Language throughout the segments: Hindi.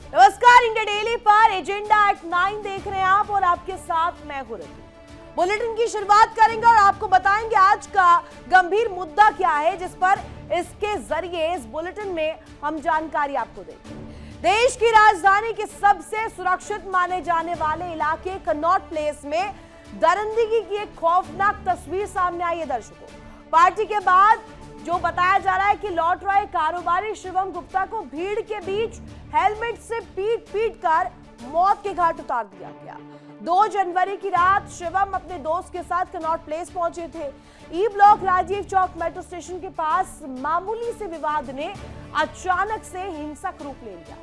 नमस्कार, इंडिया डेली पर एजेंडा एट 9 देख रहे हैं आप और आपके साथ मैं हूं ऋतु। बुलेटिन की शुरुआत करेंगे और आपको बताएंगे आज का गंभीर मुद्दा क्या है, जिस पर इसके जरिए इस बुलेटिन में हम जानकारी आपको देंगे। देश की राजधानी के सबसे सुरक्षित माने जाने वाले इलाके कनॉट प्लेस में दरिंदगी की एक खौफनाक तस्वीर सामने आई है। दर्शकों, पार्टी के बाद जो बताया जा रहा है कि लौट रहे कारोबारी शिवम गुप्ता को भीड़ के बीच हेलमेट से पीट कर मौत के घाट उतार दिया गया। 2 जनवरी की रात शिवम अपने दोस्त के साथ कनॉट प्लेस पहुंचे थे। E block Rajiv Chowk metro station के पास मामूली से विवाद ने अचानक से हिंसक रूप ले लिया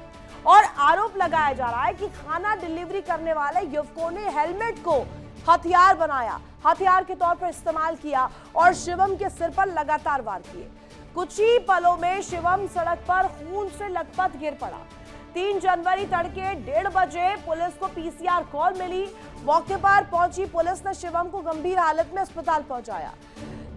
और आरोप लगाया जा रहा है कि खाना डिलीवरी करने वाले युवकों ने हेलमेट को हथियार बनाया, हथियार के तौर पर इस्तेमाल किया और शिवम के सिर पर लगातार वार किए। कुछ ही पलों में शिवम सड़क पर खून से लथपथ गिर पड़ा। 3 जनवरी तड़के 1:30 बजे पुलिस को पीसीआर कॉल मिली। मौके पर पहुंची पुलिस ने शिवम को गंभीर हालत में अस्पताल पहुंचाया,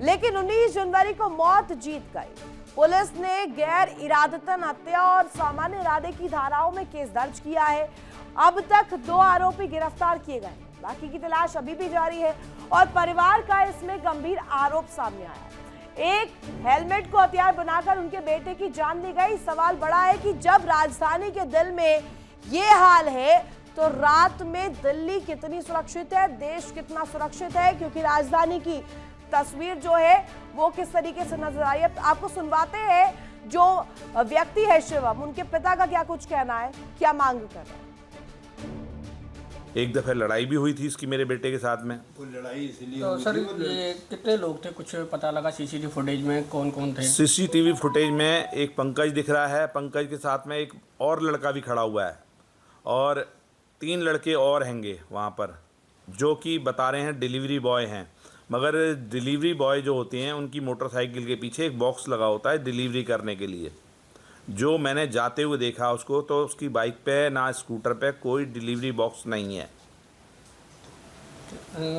लेकिन 19 जनवरी को मौत जीत गई। पुलिस ने गैर इरादतन हत्या और सामान्य इरादे की धाराओं में केस दर्ज किया है। अब तक 2 आरोपी गिरफ्तार किए गए, बाकी की तलाश अभी भी जारी है और परिवार का इसमें गंभीर आरोप सामने आया है। एक हेलमेट को हथियार बनाकर उनके बेटे की जान ली गई। सवाल बड़ा है कि जब राजधानी के दिल में ये हाल है तो रात में दिल्ली कितनी सुरक्षित है, देश कितना सुरक्षित है, क्योंकि राजधानी की तस्वीर जो है वो किस तरीके से नजर आई है। आपको सुनवाते हैं जो व्यक्ति है शिवम, उनके पिता का क्या कुछ कहना है, क्या मांग कर रहे हैं। एक दफे लड़ाई भी हुई थी इसकी मेरे बेटे के साथ में। कोई लड़ाई इसलिए तो सर ये कितने लोग थे, कुछ पता लगा सीसीटीवी फुटेज में कौन कौन थे? सीसीटीवी फुटेज में एक पंकज दिख रहा है, पंकज के साथ में एक और लड़का भी खड़ा हुआ है और 3 लड़के और हैंगे वहाँ पर, जो कि बता रहे हैं डिलीवरी बॉय हैं। मगर डिलीवरी बॉय जो होते हैं उनकी मोटरसाइकिल के पीछे एक बॉक्स लगा होता है डिलीवरी करने के लिए। जो मैंने जाते हुए देखा उसको, तो उसकी बाइक पे ना स्कूटर पे कोई डिलीवरी बॉक्स नहीं है।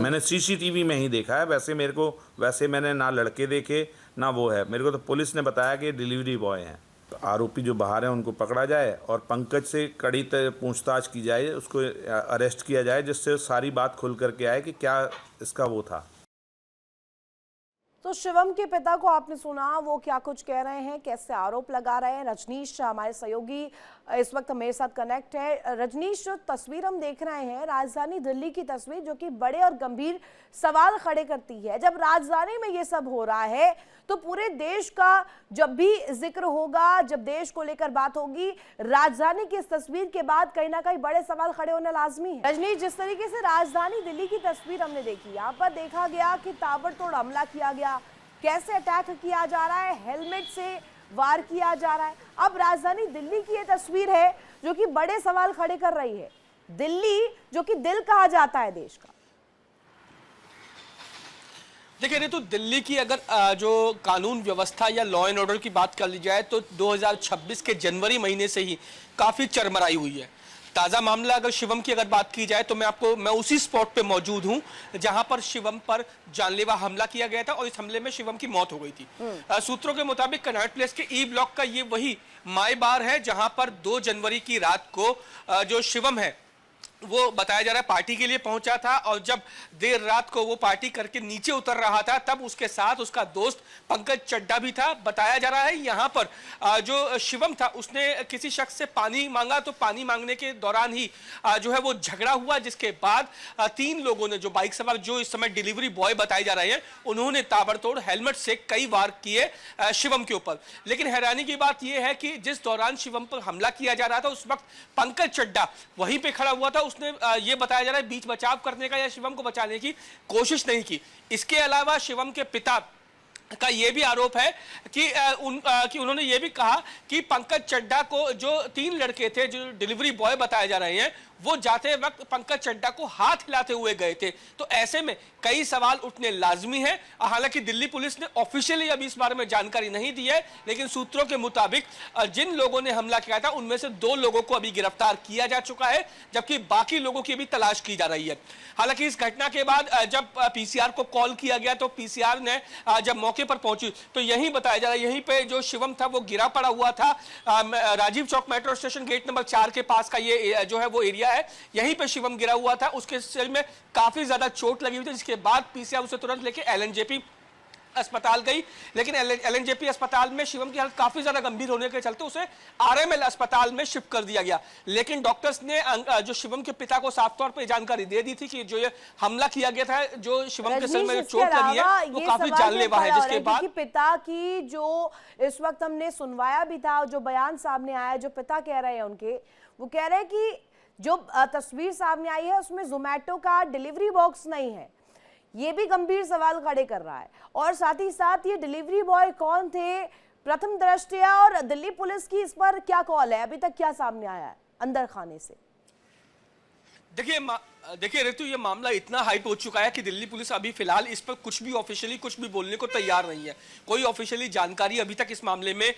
मैंने सीसीटीवी में ही देखा है। वैसे मैंने ना लड़के देखे ना वो है। मेरे को तो पुलिस ने बताया कि डिलीवरी बॉय हैं। तो आरोपी जो बाहर हैं उनको पकड़ा जाए और पंकज से कड़ी पूछताछ की जाए, उसको अरेस्ट किया जाए, जिससे सारी बात खुल करके आए कि क्या इसका वो था। तो शिवम के पिता को आपने सुना, वो क्या कुछ कह रहे हैं, कैसे आरोप लगा रहे हैं। रजनीश हमारे सहयोगी इस वक्त मेरे साथ कनेक्ट है। रजनीश, जो तस्वीर हम देख रहे हैं राजधानी दिल्ली की तस्वीर, जो कि बड़े और गंभीर सवाल खड़े करती है। जब राजधानी में ये सब हो रहा है तो पूरे देश का जब भी जिक्र होगा, जब देश को लेकर बात होगी, राजधानी की इस तस्वीर के बाद कहीं ना कहीं बड़े सवाल खड़े होना लाजमी है। रजनीश, जिस तरीके से राजधानी दिल्ली की तस्वीर हमने देखी, यहाँ पर देखा गया कि ताबड़तोड़ हमला किया गया, कैसे अटैक किया जा रहा है, हेलमेट से वार किया जा रहा है। अब राजधानी दिल्ली की ये तस्वीर है जो कि बड़े सवाल खड़े कर रही है। दिल्ली जो कि दिल कहा जाता है देश का। देखिए ऋतु, दिल्ली की अगर जो कानून व्यवस्था या लॉ एंड ऑर्डर की बात कर ली जाए तो 2026 के जनवरी महीने से ही काफ़ी चरमराई हुई है। ताज़ा मामला अगर शिवम की अगर बात की जाए तो मैं उसी स्पॉट पे मौजूद हूं जहां पर शिवम पर जानलेवा हमला किया गया था और इस हमले में शिवम की मौत हो गई थी। सूत्रों के मुताबिक कनॉट प्लेस के ई ब्लॉक का ये वही माई बार है जहां पर 2 जनवरी की रात को जो शिवम है वो बताया जा रहा है पार्टी के लिए पहुंचा था और जब देर रात को वो पार्टी करके नीचे उतर रहा था तब उसके साथ उसका दोस्त पंकज चड्डा भी था। बताया जा रहा है यहाँ पर जो शिवम था उसने किसी शख्स से पानी मांगा, तो पानी मांगने के दौरान ही जो है वो झगड़ा हुआ, जिसके बाद 3 लोगों ने, जो बाइक सवार जो इस समय डिलीवरी बॉय बताए जा रहे हैं, उन्होंने ताबड़तोड़ हेलमेट से कई वार किए शिवम के ऊपर। लेकिन हैरानी की बात यह है कि जिस दौरान शिवम पर हमला किया जा रहा था उस वक्त पंकज चड्डा वहीं पे खड़ा हुआ था। उसने ये बताया जा रहा है बीच बचाव करने का या शिवम को बचाने की कोशिश नहीं की। इसके अलावा शिवम के पिता का ये भी आरोप है कि उन्होंने ये भी कहा कि पंकज चड्डा को जो 3 लड़के थे जो डिलीवरी बॉय बताए जा रहे हैं वो जाते वक्त पंकज चड्डा को हाथ हिलाते हुए गए थे। तो ऐसे में कई सवाल उठने लाजमी है। हालांकि दिल्ली पुलिस ने ऑफिशियली अभी इस बारे में जानकारी नहीं दी है, लेकिन सूत्रों के मुताबिक जिन लोगों ने हमला किया था उनमें से 2 लोगों को अभी गिरफ्तार किया जा चुका है, जबकि बाकी लोगों की अभी तलाश की जा रही है। हालांकि इस घटना के बाद जब पीसीआर को कॉल किया गया तो पीसीआर ने जब मौके मौके पर पहुंची तो यहीं बताया जा रहा है, यहीं पे जो शिवम था वो गिरा पड़ा हुआ था। Rajiv Chowk metro station gate number 4 के पास का ये जो है वो एरिया है, यहीं पे शिवम गिरा हुआ था। उसके सिर में काफी ज्यादा चोट लगी हुई थी, जिसके बाद पीसीआर उसे तुरंत लेके एलएनजेपी अस्पताल गई, लेकिन एलएनजेपी अस्पताल में शिवम की हालत काफी ज्यादा गंभीर होने के चलते उसे आरएमएल अस्पताल में शिफ्ट कर दिया गया। लेकिन डॉक्टर्स ने जो शिवम के पिता को साफ तौर पर जानकारी दे दी थी कि जो ये हमला किया गया था, जो शिवम के सिर में चोट लगी है वो काफी जानलेवा है। जिसके बाद पिता की जो इस वक्त हमने सुनवाया भी था, जो बयान सामने आया, जो पिता कह रहे हैं उनके, वो कह रहे हैं कि जो तस्वीर सामने आई है उसमें जोमेटो का डिलीवरी बॉक्स नहीं है। ये भी गंभीर सवाल खड़े कर रहा है। और साथ ही साथ ये डिलीवरी बॉय कौन थे प्रथम दृष्टया, और दिल्ली पुलिस की इस पर क्या कॉल है, अभी तक क्या सामने आया है अंदर खाने से? देखिए ऋतु, ये मामला इतना हाइप हो चुका है कि दिल्ली पुलिस अभी फिलहाल इस पर कुछ भी ऑफिशियली कुछ भी बोलने को तैयार नहीं है। कोई ऑफिशियली जानकारी अभी तक इस मामले में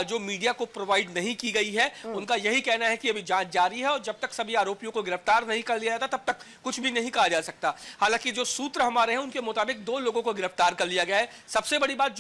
जो मीडिया को प्रोवाइड नहीं की गई है। उनका यही कहना है कि अभी जांच जारी है और जब तक सभी आरोपियों को गिरफ्तार नहीं कर लिया जाता तब तक कुछ भी नहीं कहा जा सकता। हालांकि जो सूत्र हमारे हैं उनके मुताबिक 2 लोगों को गिरफ्तार कर लिया गया है। सबसे बड़ी बात,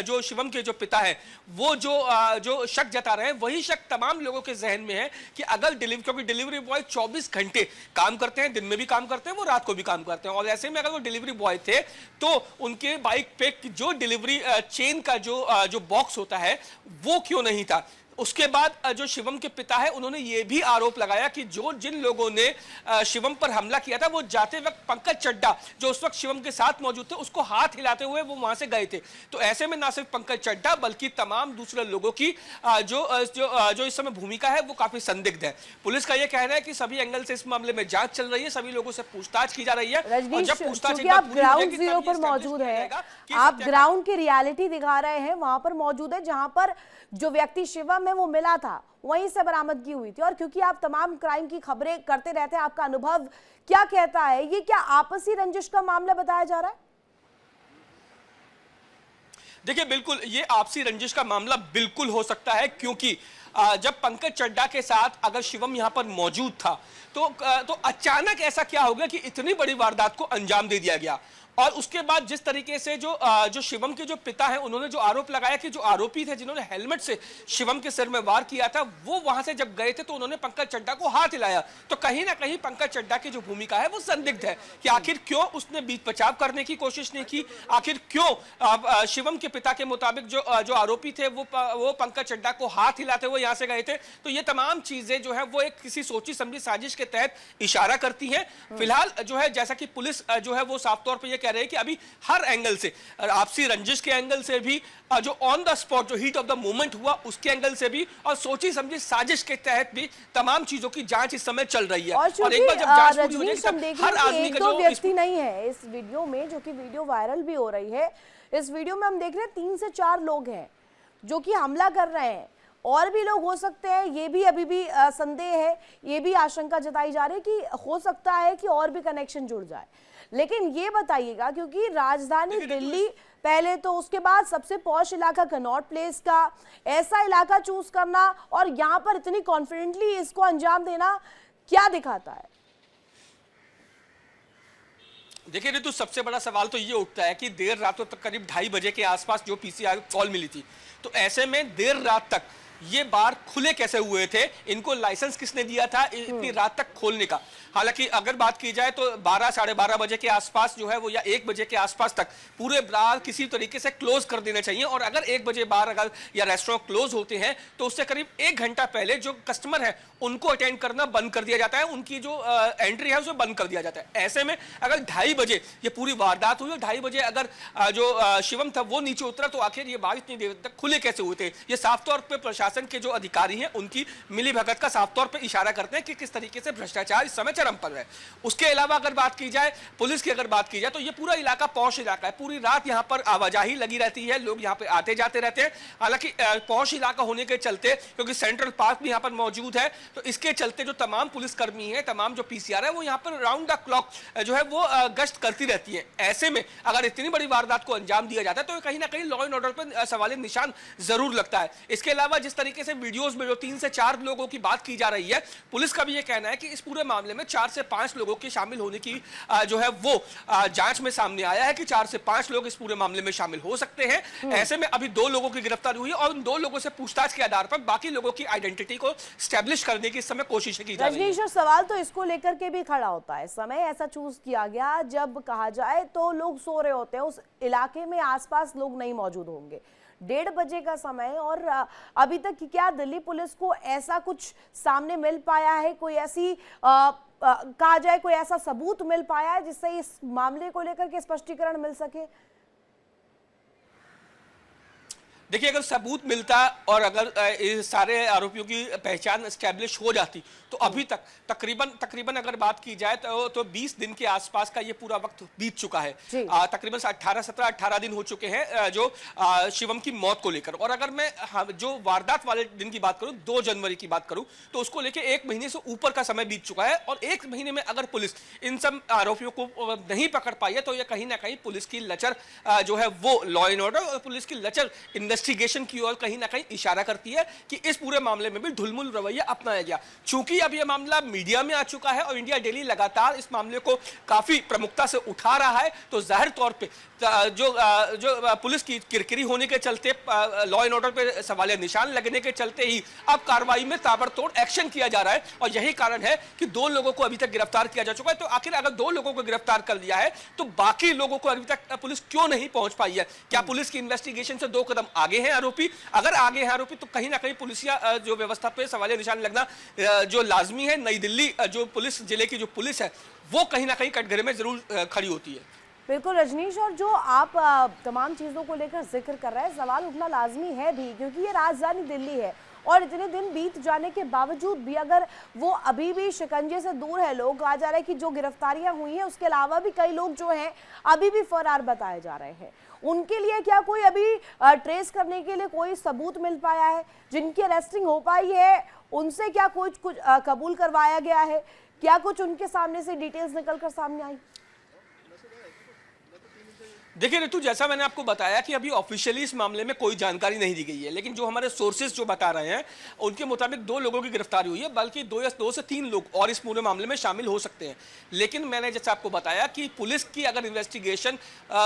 जो शिवम के जो पिता है वो जो शक जता रहे हैं, वही शक तमाम लोगों के जहन में है कि अगर क्योंकि डिलीवरी बॉय 24 घंटे काम करते हैं, दिन में भी काम करते हैं, वो रात को भी काम करते हैं, और ऐसे में अगर वो डिलीवरी बॉय थे तो उनके बाइक पे जो डिलीवरी चेन का जो बॉक्स होता है वो क्यों नहीं था। उसके बाद जो शिवम के पिता है उन्होंने ये भी आरोप लगाया कि जिन लोगों ने शिवम पर हमला किया था वो जाते वक्त पंकज चड्ढा जो उस वक्त शिवम के साथ मौजूद थे उसको हाथ हिलाते हुए वो वहां से गए थे। तो ऐसे में ना सिर्फ पंकज चड्ढा बल्कि तमाम दूसरे लोगों की जो इस समय भूमिका है वो काफी संदिग्ध है। पुलिस का यह कहना है कि सभी एंगल से इस मामले में जांच चल रही है, सभी लोगों से पूछताछ की जा रही है। और जब पूछताछ आप ग्राउंड जीरो पर मौजूद है, आप ग्राउंड की रियलिटी दिखा रहे हैं, वहां पर मौजूद है जहां पर जो व्यक्ति शिवम है वो मिला था, वहीं से बरामदगी हुई थी। और क्योंकि आप तमाम क्राइम की खबरें करते रहते हैं, आपका अनुभव क्या कहता है, ये क्या आपसी रंजिश का मामला बताया जा रहा है? देखिए बिल्कुल, ये आपसी रंजिश का मामला बिल्कुल हो सकता है, क्योंकि जब पंकज चड्ढा के साथ अगर शिवम यहां पर मौजूद था तो अचानक ऐसा क्या हो गया कि इतनी बड़ी वारदात को अंजाम दे दिया गया। और उसके बाद जिस तरीके से जो शिवम के जो पिता हैं उन्होंने जो आरोप लगाया कि जो आरोपी थे जिन्होंने हेलमेट से शिवम के सिर में वार किया था वो वहां से जब गए थे तो उन्होंने पंकज चड्ढा को हाथ हिलाया, तो कहीं ना कहीं पंकज चड्ढा की जो भूमिका है वो संदिग्ध है कि आखिर क्यों उसने बीच बचाव करने की कोशिश नहीं की, आखिर क्यों शिवम के पिता के मुताबिक जो आरोपी थे वो पंकज चड्ढा को हाथ हिलाते हुए यहां से गए थे। तो ये तमाम चीजें जो है वो एक किसी सोची समझी साजिश के तहत इशारा करती है। फिलहाल जो है जैसा कि पुलिस जो है वो साफ तौर पर यह कह रहे हैं कि अभी हर एंगल से, आपसी रंजिश के एंगल से भी, जो ऑन द स्पॉट जो हीट ऑफ द मोमेंट हुआ उसके एंगल से भी, और सोची समझी साजिश के तहत भी तमाम चीजों की जांच इस समय चल रही है। और एक बार जब जांच पूरी हो जाएगी हर आदमी का जो व्यक्ति नहीं है इस वीडियो में, जो कि वीडियो वायरल भी हो रही है, इस वीडियो में हम देख रहे हैं 3 से 4 लोग हैं जो कि हमला कर रहे हैं। और भी लोग हो सकते हैं, ये भी अभी भी संदेह है, ये भी आशंका जताई जा रही है कि हो सकता है कि और भी कनेक्शन जुड़ जाए। लेकिन ये बताइएगा, क्योंकि राजधानी दिल्ली पहले, तो उसके बाद सबसे पॉश इलाका कनॉट प्लेस का, ऐसा इलाका चूज करना और यहाँ पर इतनी कॉन्फिडेंटली इसको अंजाम देना क्या दिखाता है? देखिए ऋतु, सबसे बड़ा सवाल तो ये उठता है कि देर रात तक करीब 2:30 बजे के आसपास जो पीसीआर कॉल मिली थी, तो ऐसे में देर रात तक ये बार खुले कैसे हुए थे, इनको लाइसेंस किसने दिया था इतनी रात तक खोलने का। हालांकि अगर बात की जाए तो 12 साढ़े 12 बजे के आसपास जो है वो, या 1 बजे के आसपास तक पूरे बार किसी तरीके से क्लोज कर देने चाहिए। और अगर 1 बजे बार अगर या रेस्टोरेंट क्लोज होते हैं तो उससे करीब 1 घंटा पहले जो कस्टमर है उनको अटेंड करना बंद कर दिया जाता है, उनकी जो एंट्री है उसे बंद कर दिया जाता है। ऐसे में अगर 2:30 बजे ये पूरी वारदात हुई और 2:30 बजे अगर जो शिवम था वो नीचे उतरा, तो आखिर ये बार इतनी देर तक खुले कैसे हुए थे? ये साफ तौर पर प्रशासन के जो अधिकारी हैं उनकी मिलीभगत का साफ तौर पर इशारा करते हैं कि किस तरीके से भ्रष्टाचार इस समय चरम पर है। उसके अलावा अगर बात की जाए, पुलिस की अगर बात की जाए, तो ये पूरा इलाका पॉश इलाका है, पूरी रात यहाँ पर आवाजाही लगी रहती है, लोग यहाँ पे आते जाते रहते हैं। हालांकि पॉश इलाका होने के चलते, क्योंकि सेंट्रल पार्क भी यहाँ पर मौजूद है, तो इसके चलते जो तमाम पुलिसकर्मी है, तमाम जो पीसीआर है, वो यहाँ पर राउंड द क्लॉक जो है वो गश्त करती रहती है। ऐसे में अगर इतनी बड़ी वारदात को अंजाम दिया जाता है तो कहीं ना कहीं लॉ एंड ऑर्डर पर सवालिया निशान जरूर लगता है। इसके अलावा जिस जिस तरीके से वीडियोस में जो 3 से 4 लोगों की बात की जा रही है, पुलिस का भी ये कहना है कि इस पूरे मामले में 4 से 5 लोगों के शामिल होने की जो है वो जांच में सामने आया है कि 4 से 5 लोग इस पूरे मामले में शामिल हो सकते हैं। ऐसे में अभी 2 लोगों की गिरफ्तारी हुई है और उन 2 लोगों से पूछताछ के आधार पर बाकी लोगों की आइडेंटिटी को स्टैब्लिश करने की इस समय कोशिश की जा रही है। रजनीश, सवाल तो इसको लेकर के भी खड़ा होता है, समय ऐसा चूज किया गया जब कहा जाए तो लोग सो रहे होते हैं, उस इलाके में आसपास लोग नहीं मौजूद होंगे, 1:30 बजे का समय, और अभी तक क्या दिल्ली पुलिस को ऐसा कुछ सामने मिल पाया है, कोई ऐसी कहा जाए कोई ऐसा सबूत मिल पाया है जिससे इस मामले को लेकर के स्पष्टीकरण मिल सके? देखिए, अगर सबूत मिलता और अगर इस सारे आरोपियों की पहचान एस्टैब्लिश हो जाती तो अभी तक तकरीबन अगर बात की जाए तो 20 दिन के आसपास का ये पूरा वक्त बीत चुका है। तकरीबन 18 दिन हो चुके हैं जो शिवम की मौत को लेकर। और अगर मैं जो वारदात वाले दिन की बात करूं, 2 जनवरी की बात करूं, तो उसको लेकर 1 महीने से ऊपर का समय बीत चुका है। और 1 महीने में अगर पुलिस इन सब आरोपियों को नहीं पकड़ पाई है तो ये कहीं ना कहीं पुलिस की लचर जो है वो लॉ एंड ऑर्डर और पुलिस की लचर इन्वेस्टिगेशन की ओर कहीं ना कहीं इशारा करती है कि इस पूरे मामले में भी ढुलमुल रवैया अपनाया गया। चूंकि अब यह मामला मीडिया में आ चुका है और इंडिया डेली लगातार इस मामले को काफी प्रमुखता से उठा रहा है, तो जाहिर तौर पे जो पुलिस की किरकिरी होने के चलते, लॉ एंड ऑर्डर पे सवालिया निशान लगने के चलते ही अब कार्रवाई में ताबड़तोड़ एक्शन किया जा रहा है। और यही कारण है कि 2 लोगों को अभी तक गिरफ्तार किया जा चुका है। तो आखिर अगर 2 लोगों को गिरफ्तार कर लिया है तो बाकी लोगों को अभी तक पुलिस क्यों नहीं पहुंच पाई है? क्या पुलिस की इन्वेस्टिगेशन से 2 कदम आगे हैं आरोपी? अगर आगे हैं आरोपी तो कहीं ना कहीं पुलिसिया जो व्यवस्था पे सवालिया निशान लगना जो लाजमी है। नई दिल्ली जो पुलिस, जिले की जो पुलिस है, वो कहीं ना कहीं कटघरे में जरूर खड़ी होती है। बिल्कुल रजनीश, और जो आप तमाम चीज़ों को लेकर जिक्र कर रहे हैं, सवाल उठना लाजमी है भी, क्योंकि ये राजधानी दिल्ली है और इतने दिन बीत जाने के बावजूद भी अगर वो अभी भी शिकंजे से दूर है, लोग कहा जा रहा है कि जो गिरफ्तारियां हुई हैं उसके अलावा भी कई लोग जो हैं अभी भी फरार बताए जा रहे हैं, उनके लिए क्या कोई अभी ट्रेस करने के लिए कोई सबूत मिल पाया है? जिनकी अरेस्टिंग हो पाई है उनसे क्या कुछ कबूल करवाया गया है? क्या कुछ उनके सामने से डिटेल्स निकल कर सामने आई? देखिए ऋतु, जैसा मैंने आपको बताया कि अभी ऑफिशियली इस मामले में कोई जानकारी नहीं दी गई है, लेकिन जो हमारे सोर्सेज जो बता रहे हैं उनके मुताबिक 2 लोगों की गिरफ्तारी हुई है, बल्कि 2 से 3 लोग और इस पूरे मामले में शामिल हो सकते हैं। लेकिन मैंने जैसा आपको बताया कि पुलिस की अगर इन्वेस्टिगेशन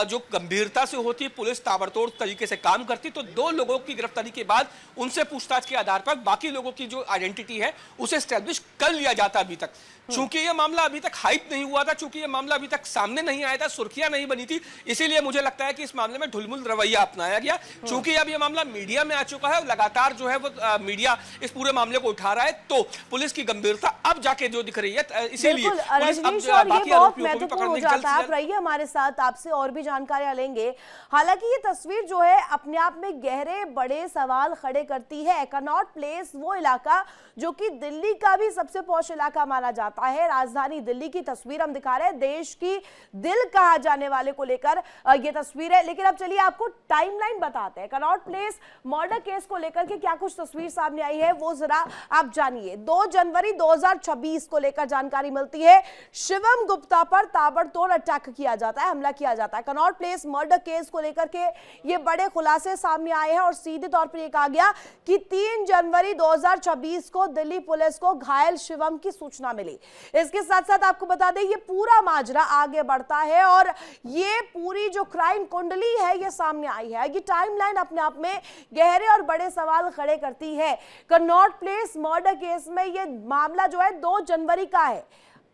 जो गंभीरता से होती है, पुलिस ताबड़तोड़ तरीके से काम करती, तो 2 लोगों की गिरफ्तारी के बाद उनसे पूछताछ के आधार पर बाकी लोगों की जो आइडेंटिटी है उसे स्टैब्लिश कर लिया जाता। अभी तक चूंकि यह मामला अभी तक हाइप नहीं हुआ था, चूंकि यह मामला अभी तक सामने नहीं आया था, सुर्खियां नहीं बनी थी, इसीलिए मुझे लगता है कि इस मामले में ढुलमुल रवैया अपनाया गया। चूंकि अब यह मामला मीडिया में आ चुका है, लगातार जो है वो मीडिया इस पूरे मामले को उठा रहा है, तो पुलिस की गंभीरता अब जाके जो दिख रही है, इसीलिए रजनीश, और ये बहुत महत्वपूर्ण हो जाता है। आप रहिए हमारे साथ, आपसे और भी जानकारियां लेंगे। हालांकि ये तस्वीर जो है अपने आप में गहरे बड़े सवाल खड़े करती है। कनॉट प्लेस वो इलाका जो कि दिल्ली का भी सबसे पॉश इलाका माना जाता है, राजधानी दिल्ली की तस्वीर हम दिखा रहे हैं, देश की दिल कहा जाने वाले को लेकर ये तस्वीर है। लेकिन अब चलिए आपको टाइमलाइन बताते हैं, कनॉट प्लेस मर्डर केस को लेकर के क्या कुछ तस्वीर सामने आई है वो जरा आप जानिए। 2 जनवरी 2026 को लेकर जानकारी मिलती है, शिवम गुप्ता पर ताबड़तोड़ अटैक किया जाता है, हमला किया जाता है। कनॉट प्लेस मर्डर केस को लेकर के ये बड़े खुलासे सामने आए हैं और सीधे तौर पर यह कहा गया कि 3 जनवरी 2026 को दिल्ली पुलिस को घायल शिवम की सूचना मिली। इसके साथ साथ आपको बता दें ये पूरा माजरा आगे बढ़ता है और ये पूरी जो क्राइम कुंडली है ये सामने आई है। ये टाइमलाइन अपने आप में गहरे और बड़े सवाल खड़े करती है। कनॉट प्लेस मर्डर केस में ये मामला जो है 2 जनवरी का है,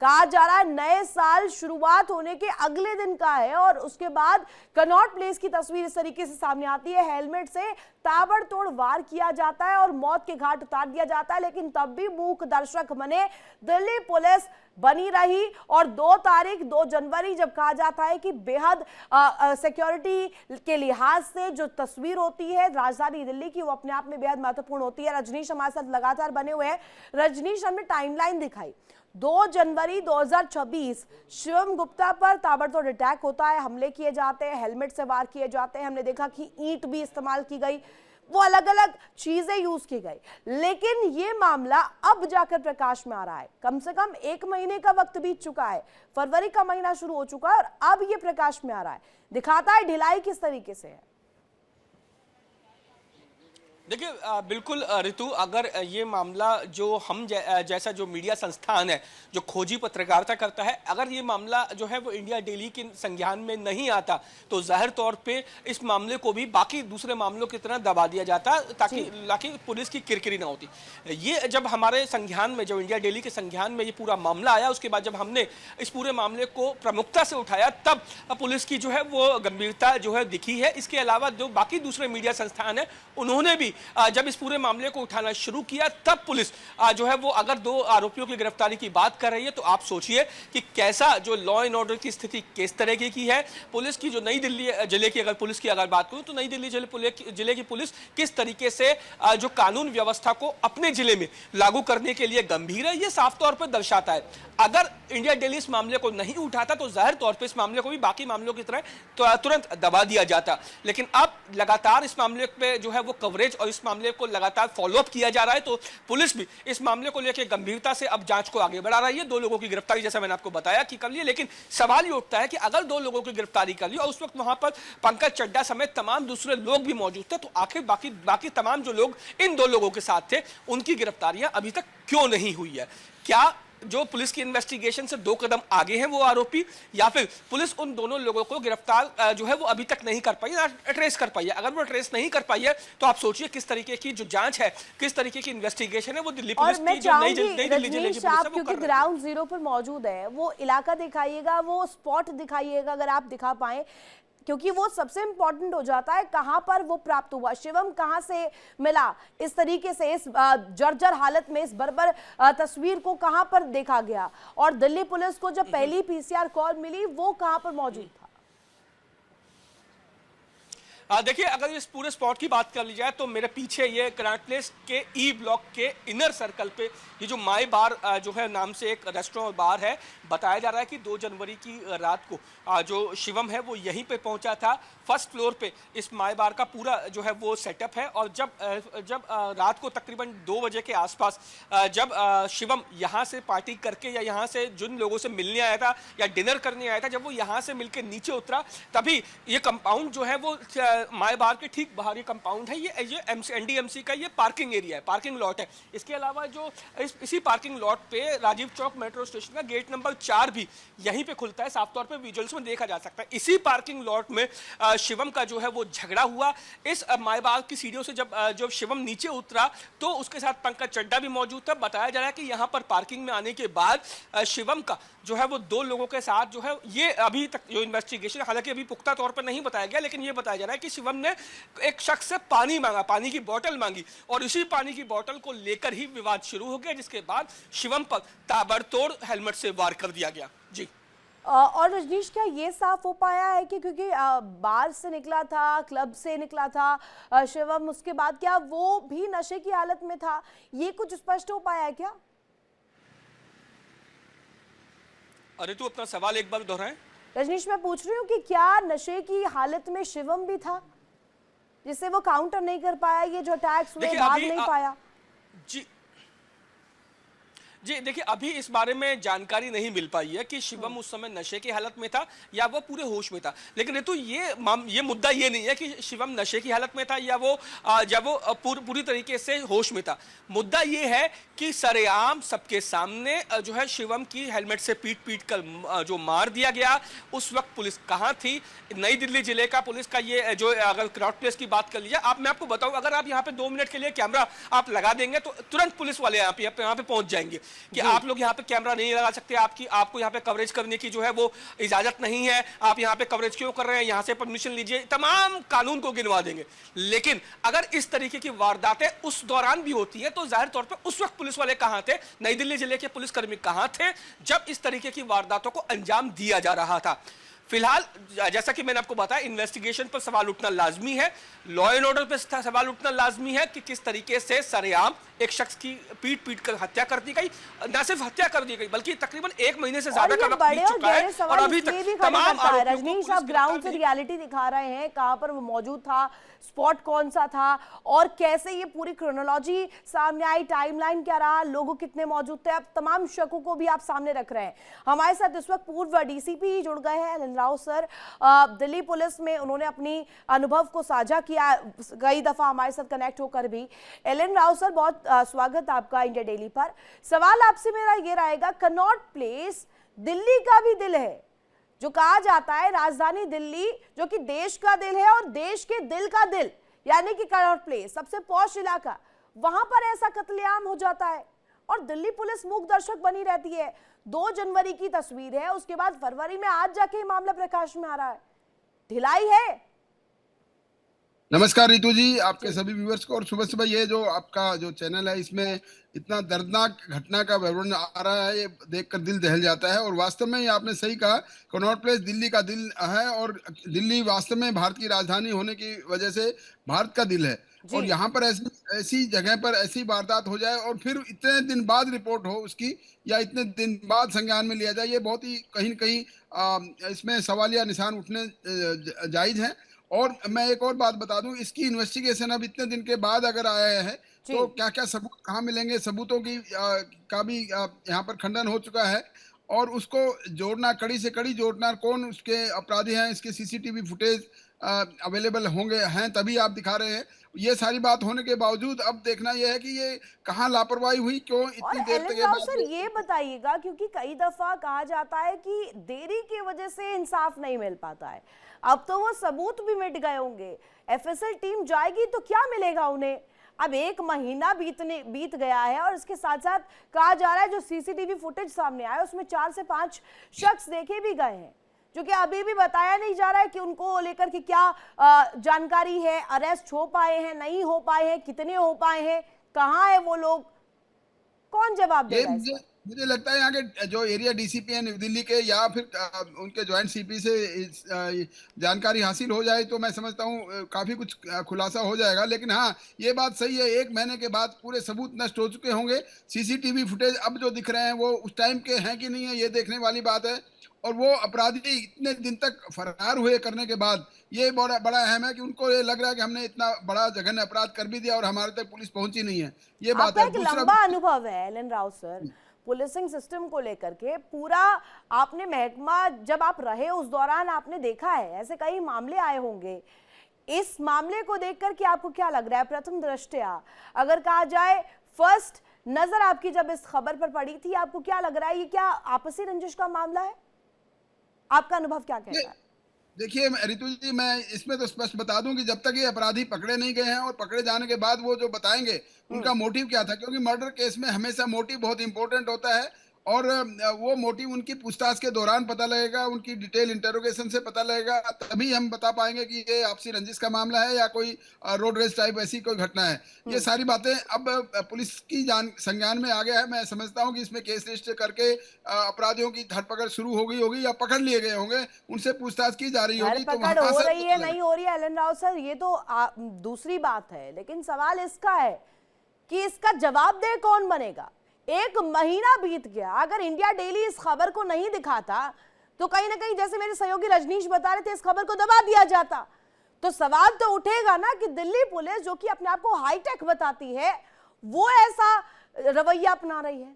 कहा जा रहा है नए साल शुरुआत होने के अगले दिन का है, और उसके बाद कनॉट प्लेस की तस्वीर इस तरीके से सामने आती है। हेलमेट से ताबड़तोड़ वार किया जाता है और मौत के घाट उतार दिया जाता है, लेकिन तब भी मूक दर्शक बने दिल्ली पुलिस बनी रही। और 2 जनवरी जब कहा जाता है कि बेहद सिक्योरिटी के लिहाज से जो तस्वीर होती है राजधानी दिल्ली की वो अपने आप में बेहद महत्वपूर्ण होती है। रजनीश हमारे साथ लगातार बने हुए हैं। रजनीश, हमने टाइमलाइन दिखाई, 2 जनवरी 2026 शिवम गुप्ता पर ताबड़तोड़ अटैक होता है, हमले किए जाते हैं, हेलमेट से वार किए जाते हैं, हमने देखा कि ईंट भी इस्तेमाल की गई, वो अलग अलग चीजें यूज की गई। लेकिन ये मामला अब जाकर प्रकाश में आ रहा है, कम से कम 1 महीने का वक्त बीत चुका है, फरवरी का महीना शुरू हो चुका है और अब ये प्रकाश में आ रहा है, दिखाता है ढिलाई किस तरीके से है। देखिए बिल्कुल ऋतु, अगर ये मामला जो हम जैसा जो मीडिया संस्थान है जो खोजी पत्रकारिता करता है, अगर ये मामला जो है वो इंडिया डेली के संज्ञान में नहीं आता तो जाहिर तौर पे इस मामले को भी बाकी दूसरे मामलों की तरह दबा दिया जाता ताकि पुलिस की किरकिरी ना होती। ये जब हमारे संज्ञान में, जब इंडिया डेली के संज्ञान में ये पूरा मामला आया, उसके बाद जब हमने इस पूरे मामले को प्रमुखता से उठाया, तब पुलिस की जो है वो गंभीरता जो है दिखी है। इसके अलावा जो बाकी दूसरे मीडिया संस्थान है उन्होंने भी जब इस पूरे मामले को उठाना शुरू किया, तब पुलिस जो है वो अगर 2 आरोपियों की गिरफ्तारी की बात कर रही है तो आप सोचिए कि कैसा जो लॉ एंड ऑर्डर की स्थिति किस तरीके की है। पुलिस की जो नई दिल्ली जिले की अगर पुलिस की अगर बात करूं तो नई दिल्ली जिले की पुलिस किस तरीके से जो कानून व्यवस्था को अपने जिले में लागू करने के लिए गंभीर है, ये साफ तौर पर दर्शाता है। अगर इंडिया डेली इस मामले को नहीं उठाता तो जाहिर तौर पर इस मामले को भी बाकी मामलों की तरह तुरंत दबा दिया जाता। लेकिन अब लगातार इस मामले पे जो है वो कवरेज और इस मामले को लगातार फॉलोअप किया जा रहा है, तो पुलिस भी इस मामले को लेकर गंभीरता से अब जांच को आगे बढ़ा रही है। 2 लोगों की गिरफ्तारी जैसा मैंने आपको बताया कि कर ली, लेकिन सवाल ये उठता है कि अगर 2 लोगों की गिरफ्तारी कर ली और उस वक्त वहां पर पंकज चड्ढा समेत तमाम दूसरे लोग भी मौजूद थे, तो आखिर बाकी तमाम जो लोग इन 2 लोगों के साथ थे उनकी गिरफ्तारियां अभी तक क्यों नहीं हुई है? क्या जो पुलिस की इन्वेस्टिगेशन से 2 कदम आगे हैं वो आरोपी, या फिर पुलिस उन दोनों लोगों को गिरफ्तार जो है वो अभी तक नहीं कर पाई, ना ट्रेस कर पाई है? अगर वो ट्रेस नहीं कर पाई है तो आप सोचिए किस तरीके की जो जांच है, किस तरीके की इन्वेस्टिगेशन है वो दिल्ली पुलिस की जो नई दिल्ली जिले की पुलिस है वो क्योंकि ग्राउंड जीरो पर मौजूद है, वो इलाका दिखाइएगा, वो स्पॉट दिखाइएगा अगर आप दिखा पाए, क्योंकि वो सबसे इंपॉर्टेंट हो जाता है। कहां पर वो प्राप्त हुआ, शिवम कहां से मिला, इस तरीके से इस जर्जर हालत में इस बर्बर तस्वीर को कहां पर देखा गया, और दिल्ली पुलिस को जब पहली पीसीआर कॉल मिली वो कहां पर मौजूद था? देखिए, अगर इस पूरे स्पॉट की बात कर ली जाए तो मेरे पीछे ये कनाट प्लेस के ई ब्लॉक के इनर सर्कल पे ये जो माई बार जो है नाम से एक रेस्टोरेंट और बार है, बताया जा रहा है कि 2 जनवरी की रात को जो शिवम है वो यहीं पे पहुंचा था। फर्स्ट फ्लोर पे इस माई बार का पूरा जो है वो सेटअप है, और जब रात को तकरीबन 2 बजे के आसपास जब शिवम यहाँ से पार्टी करके या यहाँ से जिन लोगों से मिलने आया था या डिनर करने आया था, जब वो यहाँ से मिलकर नीचे उतरा, तभी ये कंपाउंड जो है वो माई बार के ठीक बाहर ये कंपाउंड है, ये एनडीएमसी का ये पार्किंग एरिया है, पार्किंग लॉट है। इसके अलावा जो इसी पार्किंग लॉट पे राजीव चौक मेट्रो स्टेशन का गेट नंबर 4 भी यहीं पे खुलता है, साफ तौर पे विजुअल्स में देखा जा सकता है। इसी पार्किंग लॉट में शिवम का जो है वो झगड़ा हुआ। इस माई बार की सीढ़ियों से जब शिवम नीचे उतरा तो उसके साथ पंकज चड्ढा भी मौजूद था। बताया जा रहा है कि यहाँ पर पार्किंग में आने के बाद शिवम का जो है वो 2 लोगों के साथ जो है, ये अभी तक जो इन्वेस्टिगेशन, हालांकि अभी पुख्ता तौर पर नहीं बताया गया, लेकिन ये बताया जा रहा है कि शिवम ने एक शख्स से पानी मांगा, पानी की बोतल मांगी, और इसी पानी की बोतल को लेकर ही विवाद शुरू हो गया, जिसके बाद शिवम पर ताबड़तोड़ हेलमेट से वार कर दिया गया। जी। और रजनीश, क्या ये साफ हो पाया है कि क्योंकि बार से निकला था, क्लब से निकला था शिवम, उसके बाद क्या वो भी नशे की हालत में था? ये कुछ स्पष्ट हो पाया है क्या? अरे तू अपना सवाल एक बार दोहराएं। रजनीश, मैं पूछ रही हूँ कि क्या नशे की हालत में शिवम भी था, जिससे वो काउंटर नहीं कर पाया, ये जो अटैक्स हुए, भाग नहीं पाया? जी देखिए, अभी इस बारे में जानकारी नहीं मिल पाई है कि शिवम उस समय नशे की हालत में था या वो पूरे होश में था। लेकिन तो ये मुद्दा ये नहीं है कि शिवम नशे की हालत में था या वो जब वो पूरी तरीके से होश में था। मुद्दा ये है कि सरेआम सबके सामने जो है शिवम की हेलमेट से पीट कर जो मार दिया गया। उस वक्त पुलिस कहाँ थी? नई दिल्ली जिले का पुलिस का ये जो, अगर क्राउड प्लेस की बात कर लीजिए, मैं आपको बताऊं, अगर आप यहाँ पे 2 मिनट के लिए कैमरा आप लगा देंगे तो तुरंत पुलिस वाले यहाँ पे पहुंच जाएंगे कि आप लोग यहाँ पे कैमरा नहीं लगा सकते, आपको यहाँ पे कवरेज करने की जो है वो इजाजत नहीं है, आप यहाँ पे कवरेज क्यों कर रहे हैं, यहाँ से परमिशन लीजिए, तमाम कानून को गिनवा देंगे। लेकिन अगर इस तरीके की वारदातें उस दौरान भी होती है तो जाहिर तौर पे उस वक्त पुलिस वाले कहाँ थे, नई दिल्ली जिले के पुलिसकर्मी कहाँ थे जब इस तरीके की वारदातों को अंजाम दिया जा रहा था? फिलहाल जैसा कि मैंने आपको बताया, इन्वेस्टिगेशन पर सवाल उठना लाजमी है, लॉ एंड ऑर्डर पर सवाल उठना लाजमी है कि किस तरीके से सरेआम एक शख्स की पीट कर हत्या कर दी गई। न सिर्फ हत्या कर दी गई बल्कि तकरीबन 1 महीने से ज्यादा का वक्त बीत चुका है और अभी तक तमाम रजनीश, आप ग्राउंड से रियलिटी दिखा रहे हैं, कहां पर वो मौजूद था, स्पॉट कौन सा था, और कैसे ये पूरी क्रोनोलॉजी सामने आई, टाइमलाइन क्या रहा, लोग कितने मौजूद थे, अब तमाम शकों को भी आप सामने रख रहे हैं। हमारे साथ इस वक्त पूर्व डीसीपी जुड़ गए हैं राव सर, दिल्ली पुलिस में उन्होंने अपनी अनुभव को साझा किया कई दफा हमारे साथ कनेक्ट होकर भी। एलन राव सर, बहुत स्वागत आपका इंडिया डेली पर। सवाल आपसे मेरा ये रहेगा, कनॉट प्लेस दिल्ली का भी दिल है, जो कहा जाता है राजधानी दिल्ली जो कि देश का दिल है और देश के दिल का दिल यानी कि कनॉट प्लेस सबसे पॉश इलाका, वहां पर ऐसा कत्लेआम हो जाता है और दिल्ली पुलिस मूक दर्शक बनी रहती है। 2 जनवरी की तस्वीर है, उसके बाद फरवरी में आज जाके मामला प्रकाश में आ रहा है। ढिलाई है। नमस्कार रितु जी, आपके सभी व्यूअर्स को। और सुबह सुबह ये जो आपका जो चैनल है, इसमें इतना दर्दनाक घटना का विवरण आ रहा है, ये देखकर दिल दहल जाता है। और वास्तव में ये आपने सही कहा, कनॉट प्लेस दिल्ली का दिल है और दिल्ली वास्तव में भारत की राजधानी होने की वजह से भारत का दिल है। और यहाँ पर ऐसी जगह पर ऐसी वारदात हो जाए और फिर इतने दिन बाद रिपोर्ट हो उसकी, या इतने दिन बाद संज्ञान में लिया जाए, ये बहुत ही कहीं न कहीं इसमें सवालिया निशान उठने जायज है। और मैं एक और बात बता दूं, इसकी इन्वेस्टिगेशन अब इतने दिन के बाद अगर आया है तो क्या क्या सबूत कहाँ मिलेंगे, सबूतों की का भी यहाँ पर खंडन हो चुका है। और उसको जोड़ना, कड़ी से कड़ी जोड़ना, कौन उसके अपराधी हैं, इसके सीसीटीवी फुटेज अवेलेबल होंगे हैं तभी आप दिखा रहे हैं। ये सारी बात होने के बावजूद अब देखना यह है कि ये कहाँ लापरवाही हुई, क्यों इतनी देर तक। और सर ये बताइएगा, क्योंकि कई दफा कहा जाता है कि देरी की वजह से इंसाफ नहीं मिल पाता है, अब तो वो सबूत भी मिट गए होंगे, एफएसएल टीम जाएगी तो क्या मिलेगा उन्हें? अब 1 महीना बीत गया है और इसके साथ साथ कहा जा रहा है जो सीसीटीवी फुटेज सामने आया उसमें 4 से 5 शख्स देखे भी गए हैं, जो कि अभी भी बताया नहीं जा रहा है कि उनको लेकर के क्या जानकारी है, अरेस्ट हो पाए हैं, नहीं हो पाए हैं, कितने हो पाए हैं, कहाँ है वो लोग, कौन जवाब देगा? मुझे लगता है यहाँ के जो एरिया डीसीपी है न्यू दिल्ली के, या फिर उनके ज्वाइंट सीपी से जानकारी हासिल हो जाए तो मैं समझता हूँ काफ़ी कुछ खुलासा हो जाएगा। लेकिन हाँ, ये बात सही है, 1 महीने के बाद पूरे सबूत नष्ट हो चुके होंगे। सीसीटीवी फुटेज अब जो दिख रहे हैं वो उस टाइम के हैं कि नहीं है, ये देखने वाली बात है। और वो अपराधी इतने दिन तक फरार हुए करने के बाद ये बड़ा अहम है कि उनको ये लग रहा है कि हमने इतना बड़ा जघन्य अपराध कर भी दिया और हमारे तक पुलिस पहुंची नहीं है, ये बात है। एक लंबा अनुभव है Alan Rao sir policing system को लेकर के, पूरा आपने महकमा जब आप रहे उस दौरान आपने देखा है, ऐसे कई मामले आए होंगे। इस मामले को देखकर के आपको क्या लग रहा है प्रथम दृष्टया, अगर कहा जाए फर्स्ट नजर आपकी जब इस खबर पर पड़ी थी, आपको क्या लग रहा है, ये क्या आपसी रंजिश का मामला है? आपका अनुभव क्या कहता है? देखिए रितु जी, मैं इसमें तो स्पष्ट बता दूं कि जब तक ये अपराधी पकड़े नहीं गए हैं और पकड़े जाने के बाद वो जो बताएंगे उनका मोटिव क्या था, क्योंकि मर्डर केस में हमेशा मोटिव बहुत इंपॉर्टेंट होता है। और वो मोटिव उनकी पूछताछ के दौरान पता लगेगा, उनकी डिटेल इंटरोगेशन से पता लगेगा, तभी हम बता पाएंगे कि ये आपसी रंजिश का मामला है या कोई रोड रेस टाइप ऐसी कोई घटना है। ये सारी बातें अब पुलिस की संज्ञान में आ गया है। मैं समझता हूँ कि इसमें केस रजिस्टर करके अपराधियों की धरपकड़ शुरू हो गई होगी या पकड़ लिए गए होंगे, उनसे पूछताछ की जा रही होगी। तो हो रही है नहीं हो रही है एलन राव सर, ये तो दूसरी बात है, लेकिन सवाल इसका है कि इसका जवाब दे कौन बनेगा? 1 महीना बीत गया, अगर इंडिया डेली इस खबर को नहीं दिखाता तो कहीं ना कहीं, जैसे मेरे सहयोगी रजनीश बता रहे थे, इस खबर को दबा दिया जाता। तो सवाल तो उठेगा ना कि दिल्ली पुलिस जो कि अपने आप को हाईटेक बताती है, वो ऐसा रवैया अपना रही है।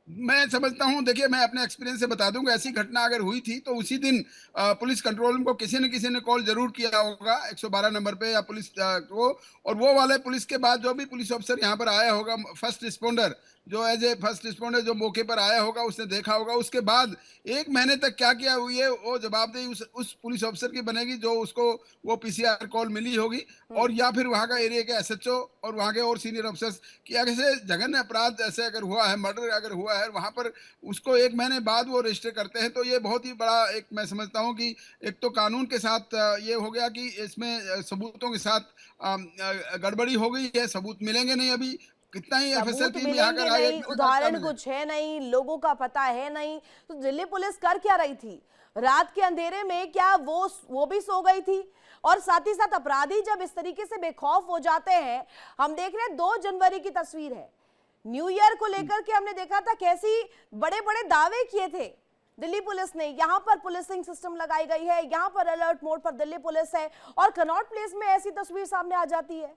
मैं समझता हूं, देखिए मैं अपने एक्सपीरियंस से बता दूंगा, ऐसी घटना अगर हुई थी तो उसी दिन पुलिस कंट्रोल रूम को किसी न किसी ने कॉल जरूर किया होगा 112 नंबर पे या पुलिस को। और वो वाले पुलिस के बाद जो भी पुलिस ऑफिसर यहाँ पर आया होगा, फर्स्ट रिस्पोंडर जो एज ए फर्स्ट रिस्पोंडर जो मौके पर आया होगा, उसने देखा होगा, उसके बाद 1 महीने तक क्या किया हुई है वो जवाबदेही उस पुलिस ऑफिसर की बनेगी जो उसको वो पीसीआर कॉल मिली होगी, और या फिर वहाँ का एरिया के एसएचओ और वहाँ के और सीनियर ऑफिसर्स कि ऐसे जघन्य अपराध ऐसे अगर हुआ है, मर्डर अगर हुआ है, वहाँ पर उसको 1 महीने बाद वो रजिस्टर करते हैं। तो ये बहुत ही बड़ा एक, मैं समझता हूँ कि एक तो कानून के साथ ये हो गया कि इसमें सबूतों के साथ गड़बड़ी हो गई है, सबूत मिलेंगे नहीं। अभी कितना ही एफएसएल टीम यहाँ कर आई है, उदाहरण कुछ है नहीं, लोगों का पता है नहीं, तो दिल्ली पुलिस कर क्या रही थी? रात के अंधेरे में क्या वो भी सो गई थी? और साथ ही साथ अपराधी जब इस तरीके से बेखौफ हो जाते हैं, हम देख रहे हैं 2 जनवरी की तस्वीर है, न्यू ईयर को लेकर के हमने देखा था कैसी बड़े बड़े दावे किए थे दिल्ली पुलिस ने, यहाँ पर पुलिसिंग सिस्टम लगाई गई है, यहाँ पर अलर्ट मोड पर दिल्ली पुलिस है, और कनॉट प्लेस में ऐसी तस्वीर सामने आ जाती है।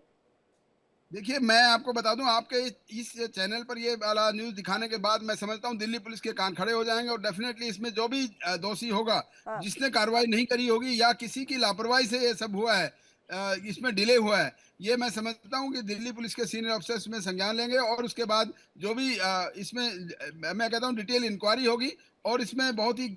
देखिए, मैं आपको बता दूं, आपके इस चैनल पर ये वाला न्यूज़ दिखाने के बाद मैं समझता हूं दिल्ली पुलिस के कान खड़े हो जाएंगे और डेफिनेटली इसमें जो भी दोषी होगा, हाँ। जिसने कार्रवाई नहीं करी होगी या किसी की लापरवाही से ये सब हुआ है, इसमें डिले हुआ है, ये मैं समझता हूं कि दिल्ली पुलिस के सीनियर अफसर्स में संज्ञान लेंगे और उसके बाद जो भी इसमें मैं कहता हूं डिटेल इंक्वायरी होगी और इसमें बहुत ही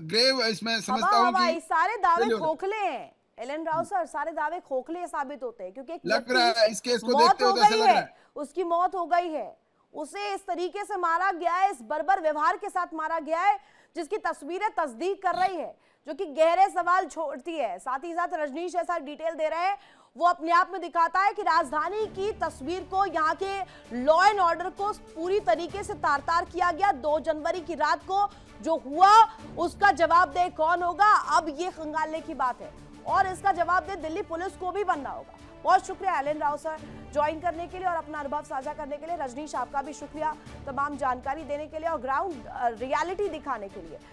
ग्रेव इसमें समझता हूं कि सारे दावे failure खोखले हैं एलन राव सर, सारे दावे खोखले साबित होते हैं क्योंकि एक लग व्यक्ति रहा है। इस केस को मौत देखते हो हुए तो ऐसा गई लग रहा है, है। उसकी मौत हो गई है, उसे इस तरीके से मारा गया है, इस बर्बर व्यवहार के साथ मारा गया है जिसकी तस्वीरें तस्दीक कर रही है, जो कि गहरे सवाल छोड़ती है। साथ ही साथ रजनीश ऐसा डिटेल दे रहे हैं, वो अपने आप में दिखाता है कि राजधानी की तस्वीर को, यहाँ के लॉ एंड ऑर्डर को पूरी तरीके से तार तार किया गया। 2 जनवरी की रात को जो हुआ उसका जवाबदेह कौन होगा, अब ये खंगालने की बात है और इसका जवाबदेह दिल्ली पुलिस को भी बनना होगा। बहुत शुक्रिया एलन राव सर ज्वाइन करने के लिए और अपना अनुभव साझा करने के लिए। रजनीश आपका भी शुक्रिया तमाम जानकारी देने के लिए और ग्राउंड रियलिटी दिखाने के लिए।